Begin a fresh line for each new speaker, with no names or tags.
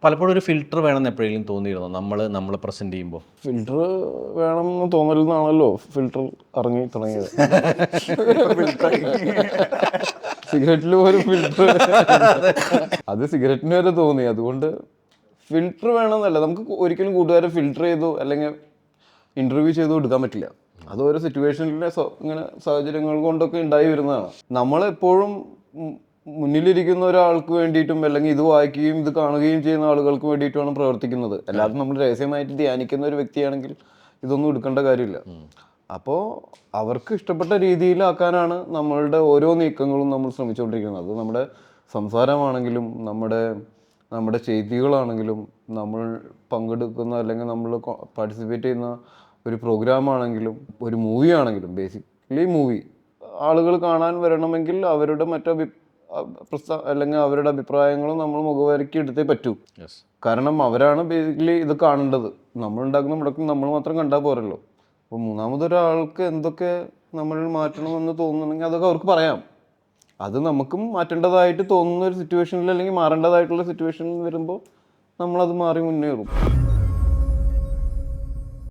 പലപ്പോഴും ഒരു ഫിൽറ്റർ വേണമെന്ന് എപ്പോഴെങ്കിലും തോന്നിയിരുന്നോ നമ്മൾ പ്രസന്റ് ചെയ്യുമ്പോൾ?
ഫിൽറ്റർ വേണമെന്ന് തോന്നലെന്നാണല്ലോ ഫിൽറ്റർ ഇറങ്ങി തുടങ്ങിയത്. സിഗരറ്റിൽ ഒരു ഫിൽറ്റർ, അത് സിഗരറ്റിന് വരെ തോന്നി. അതുകൊണ്ട് ഫിൽറ്റർ വേണമെന്നല്ല, നമുക്ക് ഒരിക്കലും കൂട്ടുകാരെ ഫിൽറ്റർ ചെയ്തോ അല്ലെങ്കിൽ ഇന്റർവ്യൂ ചെയ്തോ എടുക്കാൻ പറ്റില്ല. അത് ഓരോ സിറ്റുവേഷനിലെ ഇങ്ങനെ സാഹചര്യങ്ങൾ കൊണ്ടൊക്കെ ഉണ്ടായി വരുന്നതാണ്. നമ്മളെപ്പോഴും മുന്നിലിരിക്കുന്ന ഒരാൾക്ക് വേണ്ടിയിട്ടും അല്ലെങ്കിൽ ഇത് വായിക്കുകയും ഇത് കാണുകയും ചെയ്യുന്ന ആളുകൾക്ക് വേണ്ടിയിട്ടുമാണ് പ്രവർത്തിക്കുന്നത്. അല്ലാതെ നമ്മൾ രഹസ്യമായിട്ട് ധ്യാനിക്കുന്ന ഒരു വ്യക്തിയാണെങ്കിൽ ഇതൊന്നും എടുക്കേണ്ട കാര്യമില്ല. അപ്പോൾ അവർക്ക് ഇഷ്ടപ്പെട്ട രീതിയിലാക്കാനാണ് നമ്മളുടെ ഓരോ നീക്കങ്ങളും നമ്മൾ ശ്രമിച്ചുകൊണ്ടിരിക്കുന്നത്. അത് നമ്മുടെ സംസാരമാണെങ്കിലും നമ്മുടെ ചെയ്തികളാണെങ്കിലും നമ്മൾ പങ്കെടുക്കുന്ന അല്ലെങ്കിൽ നമ്മൾ പാർട്ടിസിപ്പേറ്റ് ചെയ്യുന്ന ഒരു പ്രോഗ്രാമാണെങ്കിലും ഒരു മൂവി ആണെങ്കിലും, ബേസിക്കലി മൂവി ആളുകൾ കാണാൻ വരണമെങ്കിൽ അവരുടെ അല്ലെങ്കിൽ അവരുടെ അഭിപ്രായങ്ങളും നമ്മൾ മുഖവരയ്ക്ക് എടുത്തേ പറ്റൂ. കാരണം അവരാണ് ബേസിക്കലി ഇത് കാണേണ്ടത്. നമ്മൾ ഉണ്ടാക്കുന്ന മുടക്കം നമ്മൾ മാത്രം കണ്ടാൽ പോരല്ലോ. അപ്പോൾ മൂന്നാമതൊരാൾക്ക് എന്തൊക്കെ നമ്മൾ മാറ്റണമെന്ന് തോന്നുന്നുണ്ടെങ്കിൽ അതൊക്കെ അവർക്ക് പറയാം. അത് നമുക്കും മാറ്റേണ്ടതായിട്ട് തോന്നുന്ന ഒരു സിറ്റുവേഷനിൽ അല്ലെങ്കിൽ മാറേണ്ടതായിട്ടുള്ള സിറ്റുവേഷനിൽ വരുമ്പോൾ നമ്മളത് മാറി മുന്നേറും.